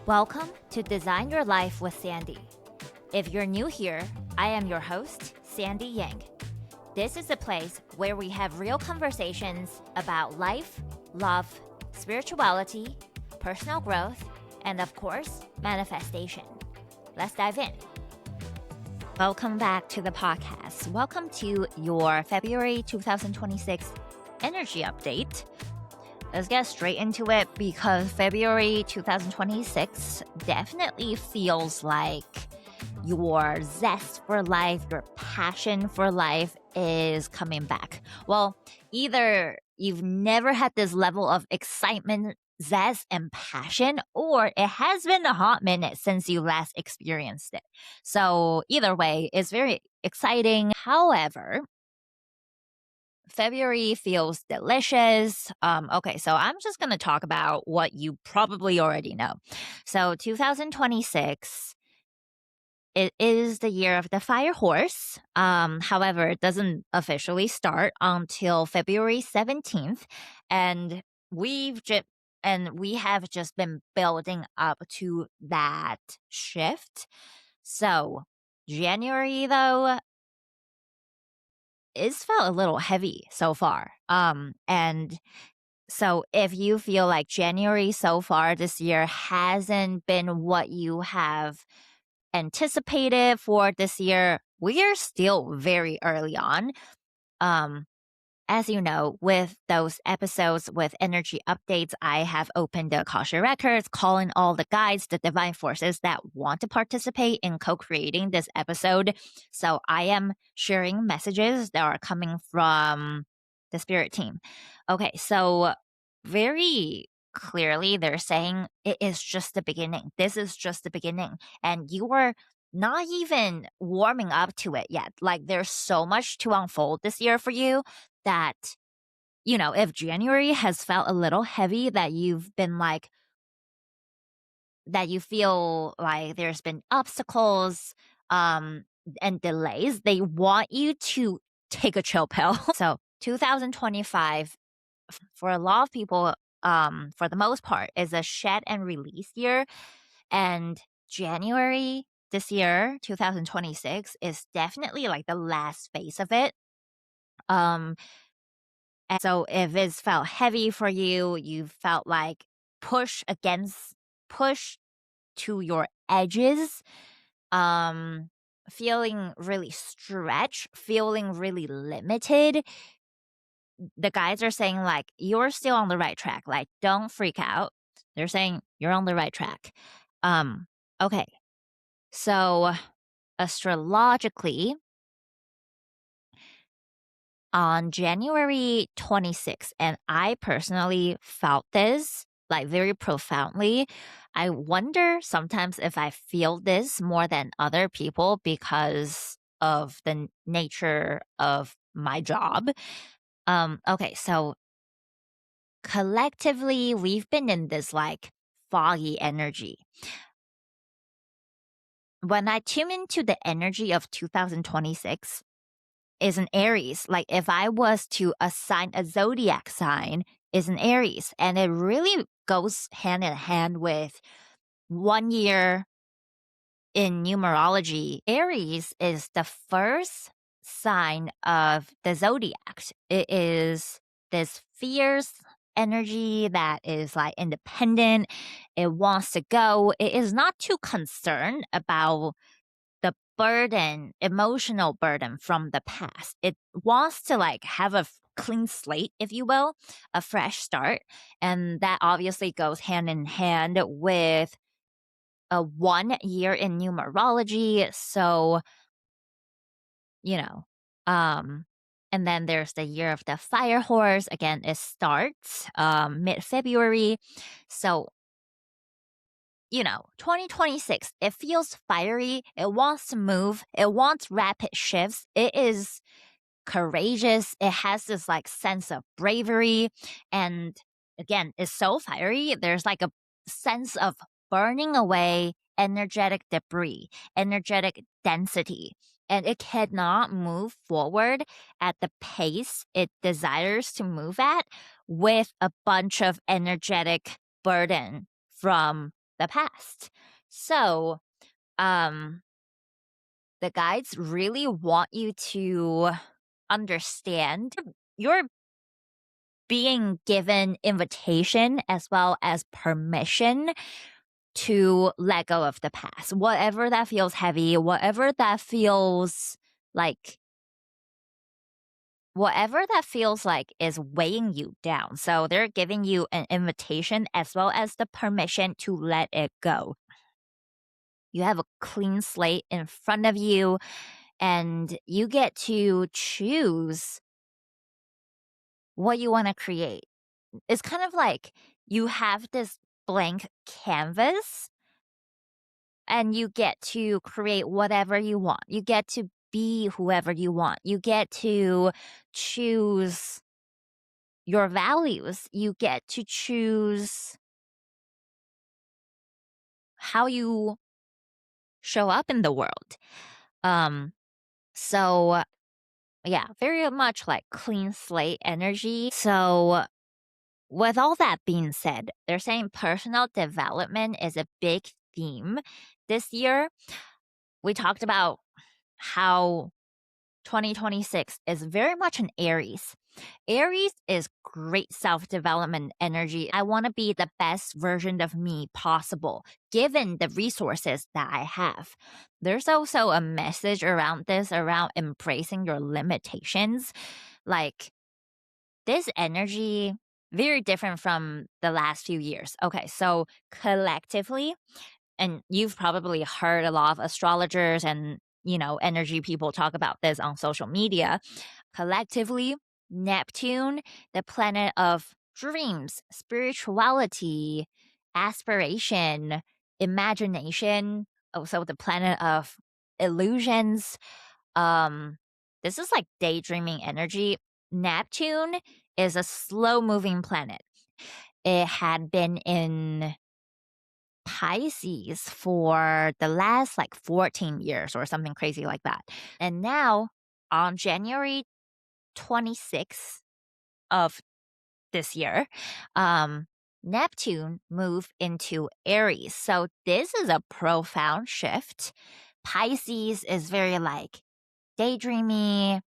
Welcome to Design Your Life with Sandy. If you're new here, I am your host, Sandy Yang. This is a place where we have real conversations about life, love, spirituality, personal growth, and of course, manifestation. Let's dive in. Welcome back to the podcast. Welcome to your February 2026 energy update. Let's get straight into it because February 2026 definitely feels like your zest for life, your passion for life is coming back. Well, either you've never had this level of excitement, zest, and passion, or it has been a hot minute since you last experienced it. So either way, it's very exciting. However, February feels delicious. Okay, so I'm just going to talk about what you probably already know. So 2026, it is the year of the fire horse. However, it doesn't officially start until February 17th. And we have just been building up to that shift. So January, though, it's felt a little heavy so far. And so if you feel like January so far this year hasn't been what you have anticipated for this year, we are still very early on. As you know, with those episodes with energy updates, I have opened the Akashic Records, calling all the guides, the divine forces that want to participate in co-creating this episode. So I am sharing messages that are coming from the spirit team. Okay, so very clearly they're saying it is just the beginning. This is just the beginning. And you are not even warming up to it yet. Like there's so much to unfold this year for you that, you know, if January has felt a little heavy, that you've been like, that you feel like there's been obstacles and delays, they want you to take a chill pill. So 2025, for a lot of people, for the most part, is a shed and release year. And January this year, 2026, is definitely like the last phase of it. And so if it's felt heavy for you, you felt like push to your edges, feeling really stretched, feeling really limited, the guys are saying like, you're still on the right track. Like, don't freak out. They're saying you're on the right track. Okay. So astrologically, on January 26th, and I personally felt this like very profoundly. I wonder sometimes if I feel this more than other people because of the nature of my job. Okay, so collectively, we've been in this like foggy energy. When I tune into the energy of 2026, is an Aries. Like if I was to assign a zodiac sign, is an Aries. And it really goes hand in hand with 1 year in numerology. Aries is the first sign of the zodiac. It is this fierce energy that is like independent. It wants to go. It is not too concerned about the burden, emotional burden from the past. It wants to like have a clean slate, if you will, a fresh start. And that obviously goes hand in hand with a 1 year in numerology. So, you know, and then there's the year of the fire horse. Again, it starts mid-February. So, you know, 2026, it feels fiery. It wants to move. It wants rapid shifts. It is courageous. It has this like sense of bravery. And again, it's so fiery. There's like a sense of burning away energetic debris, energetic density. And it cannot move forward at the pace it desires to move at with a bunch of energetic burden from the past. So, um, the guides really want you to understand you're being given invitation as well as permission to let go of the past. Whatever that feels heavy, whatever that feels like is weighing you down. So they're giving you an invitation as well as the permission to let it go. You have a clean slate in front of you and you get to choose what you want to create. It's kind of like you have this blank canvas and you get to create whatever you want. You get to be whoever you want. You get to choose your values. You get to choose how you show up in the world. So yeah, very much like clean slate energy. So with all that being said, they're saying personal development is a big theme this year. We talked about how 2026 is very much an Aries. Aries is great self development energy. I want to be the best version of me possible, given the resources that I have. There's also a message around this, around embracing your limitations. Like this energy, very different from the last few years. Okay, so collectively, and you've probably heard a lot of astrologers and energy people talk about this on social media. Collectively, Neptune, the planet of dreams, spirituality, aspiration, imagination, also the planet of illusions. This is like daydreaming energy. Neptune is a slow moving planet. It had been in Pisces for the last like 14 years or something crazy like that. And now on January 26th of this year, Neptune moved into Aries. So this is a profound shift. Pisces is very like daydreamy,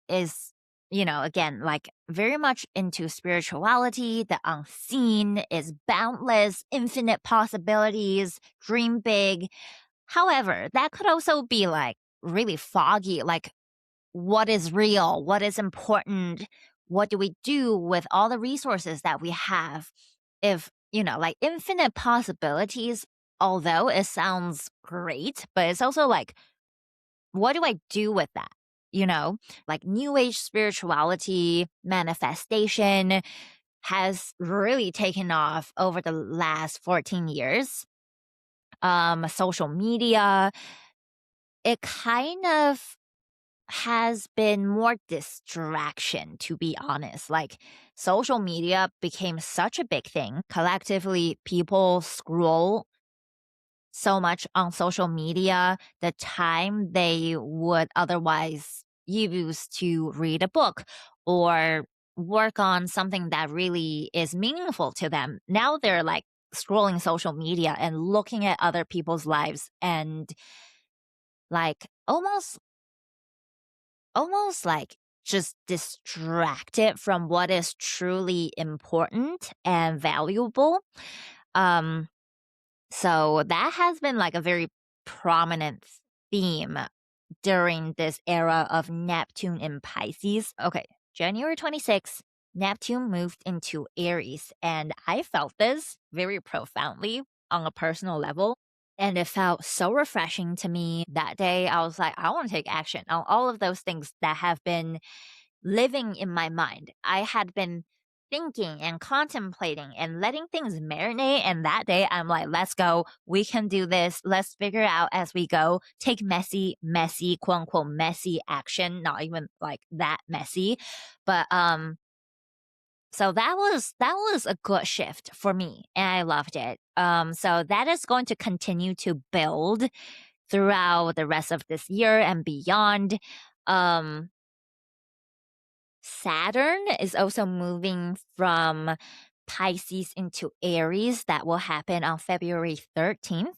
is again, like very much into spirituality. The unseen is boundless, infinite possibilities, dream big. However, that could also be like really foggy, like what is real, what is important, what do we do with all the resources that we have? If, like infinite possibilities, although it sounds great, but it's also like, what do I do with that? Like new age spirituality, manifestation has really taken off over the last 14 years. Social media, it kind of has been more distraction, to be honest. Like social media became such a big thing. Collectively, people scroll so much on social media, the time they would otherwise use to read a book or work on something that really is meaningful to them. Now they're like scrolling social media and looking at other people's lives and like almost like just distracted from what is truly important and valuable. Um So that has been like a very prominent theme during this era of Neptune in Pisces. Okay, January 26th, Neptune moved into Aries, and I felt this very profoundly on a personal level. And it felt so refreshing to me that day. I was like, I want to take action on all of those things that have been living in my mind. I had been thinking and contemplating and letting things marinate. And that day, I'm like, let's go. We can do this. Let's figure it out as we go. Take messy, quote unquote, messy action. Not even like that messy. But, so that was a good shift for me and I loved it. So that is going to continue to build throughout the rest of this year and beyond. Saturn is also moving from Pisces into Aries. That will happen on February 13th.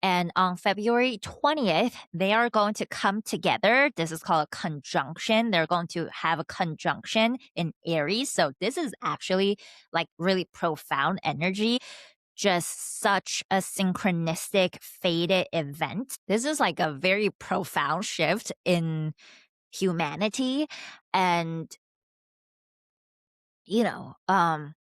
And on February 20th, they are going to come together. This is called a conjunction. They're going to have a conjunction in Aries. So this is actually like really profound energy. Just such a synchronistic, fated event. This is like a very profound shift in humanity. And,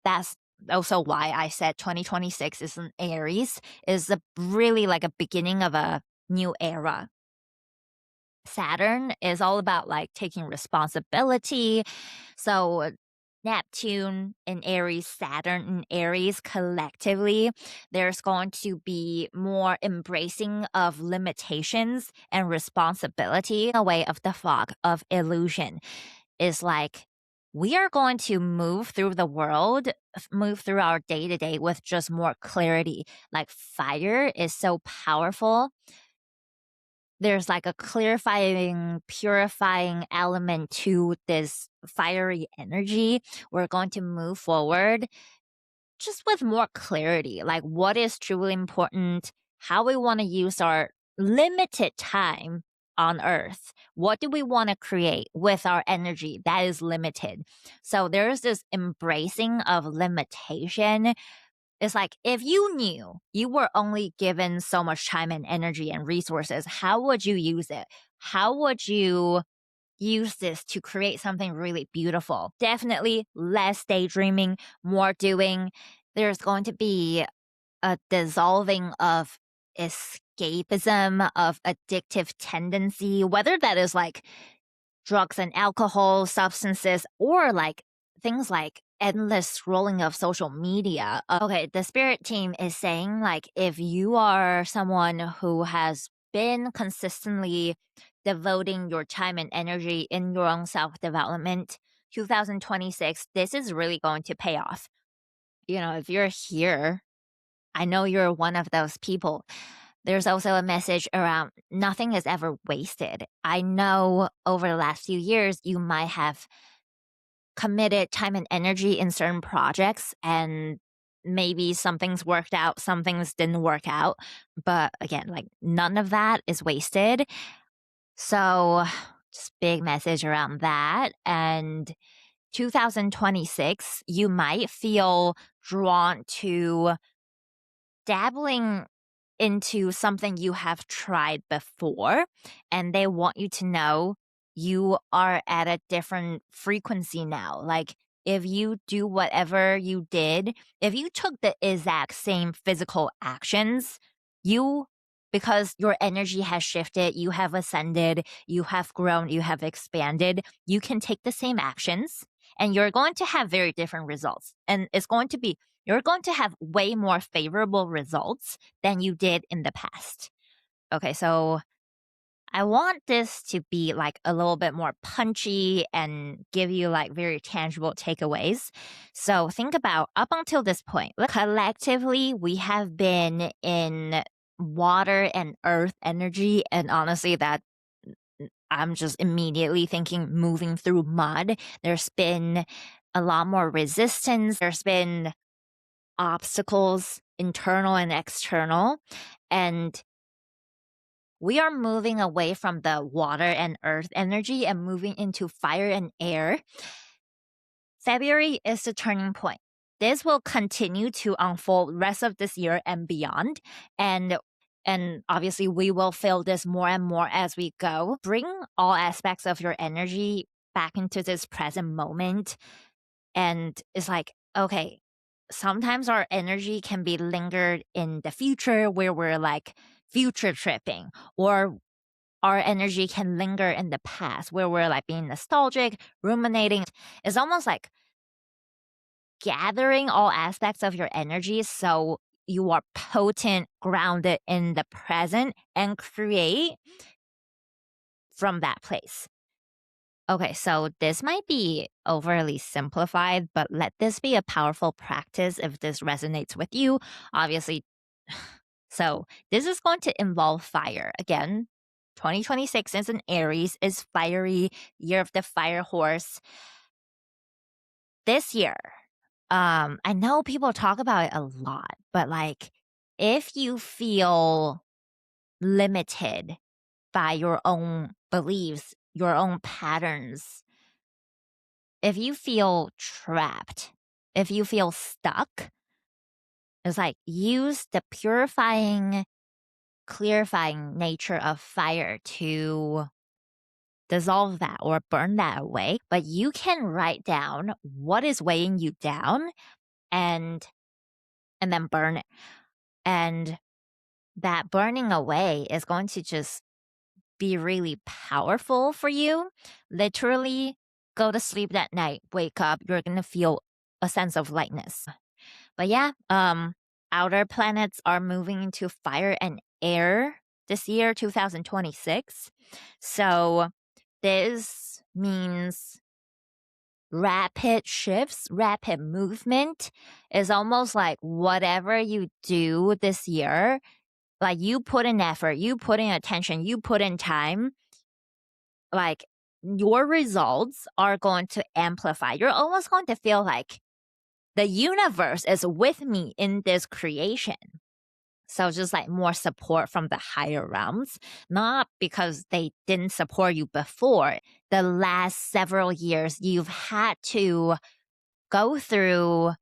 that's also why I said 2026 is an Aries, is really like a beginning of a new era. Saturn is all about like taking responsibility. So Neptune in Aries, Saturn in Aries, collectively, there's going to be more embracing of limitations and responsibility away of the fog of illusion. Is like we are going to move through the world, move through our day to day with just more clarity. Like fire is so powerful. There's like a clarifying, purifying element to this fiery energy. We're going to move forward just with more clarity, like what is truly important, how we want to use our limited time on earth. What do we want to create with our energy that is limited? So there's this embracing of limitation. It's like if you knew you were only given so much time and energy and resources, how would you use it? How would you use this to create something really beautiful? Definitely less daydreaming, more doing. There's going to be a dissolving of escapism, of addictive tendency, whether that is like drugs and alcohol, substances, or like things like endless scrolling of social media. Okay, the spirit team is saying like if you are someone who has been consistently devoting your time and energy in your own self-development, 2026, this is really going to pay off. If you're here, I know you're one of those people. There's also a message around nothing is ever wasted. I know over the last few years, you might have committed time and energy in certain projects, and maybe some things worked out, some things didn't work out. But again, like none of that is wasted. So just big message around that. And 2026, you might feel drawn to dabbling into something you have tried before, and they want you to know you are at a different frequency now. Like if you do whatever you did, if you took the exact same physical actions, you because your energy has shifted, you have ascended, you have grown, you have expanded, you can take the same actions and you're going to have very different results. And you're going to have way more favorable results than you did in the past. Okay, so I want this to be like a little bit more punchy and give you like very tangible takeaways. So think about up until this point, collectively, we have been in water and earth energy. And honestly, that I'm just immediately thinking moving through mud. There's been a lot more resistance. There's been obstacles, internal and external. And we are moving away from the water and earth energy and moving into fire and air. February is the turning point. This will continue to unfold rest of this year and beyond. And obviously we will feel this more and more as we go. Bring all aspects of your energy back into this present moment. And it's like, okay, sometimes our energy can be lingered in the future where we're like future tripping, or our energy can linger in the past where we're like being nostalgic, ruminating. It's almost like gathering all aspects of your energy so you are potent, grounded in the present and create from that place. Okay, so this might be overly simplified, but let this be a powerful practice if this resonates with you. Obviously, so this is going to involve fire. Again, 2026 is an Aries, is fiery, year of the fire horse. This year, I know people talk about it a lot, but like if you feel limited by your own beliefs, your own patterns, if you feel trapped, if you feel stuck, it's like use the purifying, clarifying nature of fire to dissolve that or burn that away. But you can write down what is weighing you down and then burn it. And that burning away is going to just be really powerful for you. Literally, go to sleep that night, wake up, you're going to feel a sense of lightness. But yeah, outer planets are moving into fire and air this year, 2026. So this means rapid shifts, rapid movement is almost like whatever you do this year, like you put in effort, you put in attention, you put in time, like your results are going to amplify. You're almost going to feel like the universe is with me in this creation. So just like more support from the higher realms, not because they didn't support you before. The last several years, you've had to go through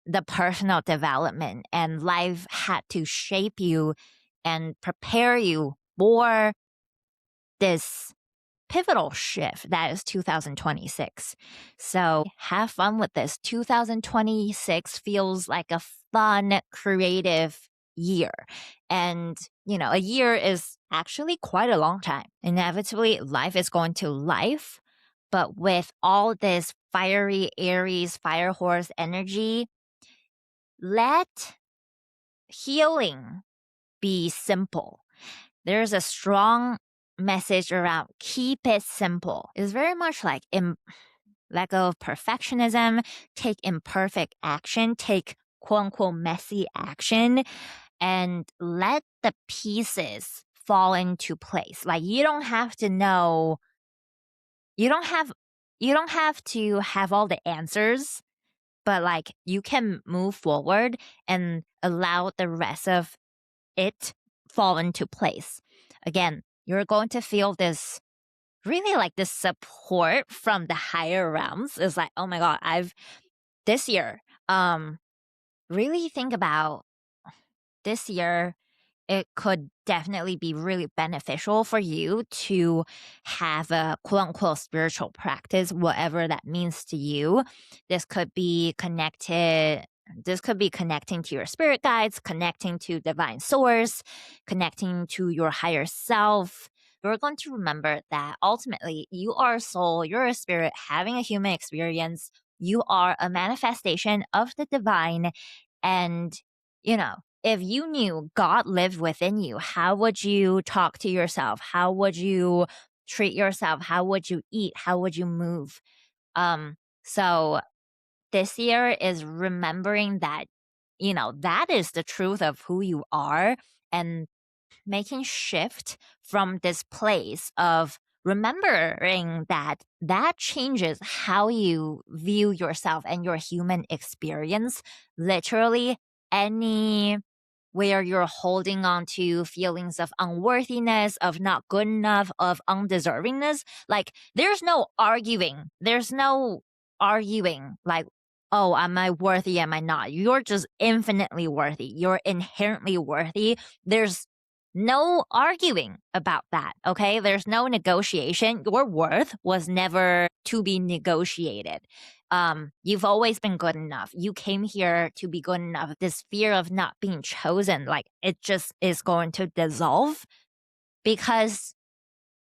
the personal development and life had to shape you and prepare you for this pivotal shift that is 2026. So have fun with this. 2026 feels like a fun, creative year. And, a year is actually quite a long time. Inevitably, life is going to life. But with all this fiery Aries, fire horse energy, let healing be simple. There's a strong message around keep it simple. It's very much like let go of perfectionism, take imperfect action, take quote unquote messy action, and let the pieces fall into place. Like you don't have to know, you don't have to have all the answers, but like you can move forward and allow the rest of it fall into place. Again, you're going to feel this really like this support from the higher realms. Is like, oh my God, this year, really think about this year. It could definitely be really beneficial for you to have a quote unquote spiritual practice, whatever that means to you. This could be connected. This could be connecting to your spirit guides, connecting to divine source, connecting to your higher self. You're going to remember that ultimately you are a soul, you're a spirit having a human experience. You are a manifestation of the divine. And, if you knew God lived within you, how would you talk to yourself? How would you treat yourself? How would you eat? How would you move? So this year is remembering that, that is the truth of who you are and making shift from this place of remembering that changes how you view yourself and your human experience. Literally any where you're holding on to feelings of unworthiness, of not good enough, of undeservingness. Like, there's no arguing. There's no arguing, like, oh, am I worthy? Am I not? You're just infinitely worthy. You're inherently worthy. There's no arguing about that, okay? There's no negotiation. Your worth was never to be negotiated. You've always been good enough. You came here to be good enough. This fear of not being chosen, like it just is going to dissolve because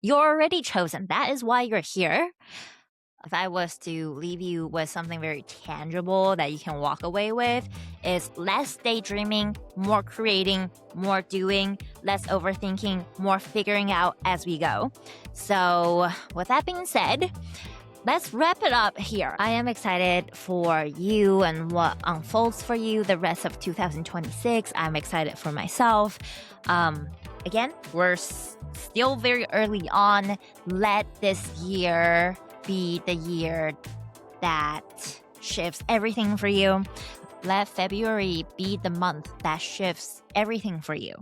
you're already chosen. That is why you're here. If I was to leave you with something very tangible that you can walk away with, is less daydreaming, more creating, more doing, less overthinking, more figuring out as we go. So, with that being said, let's wrap it up here. I am excited for you and what unfolds for you the rest of 2026. I'm excited for myself. Again, we're still very early on. Let this year be the year that shifts everything for you. Let February be the month that shifts everything for you.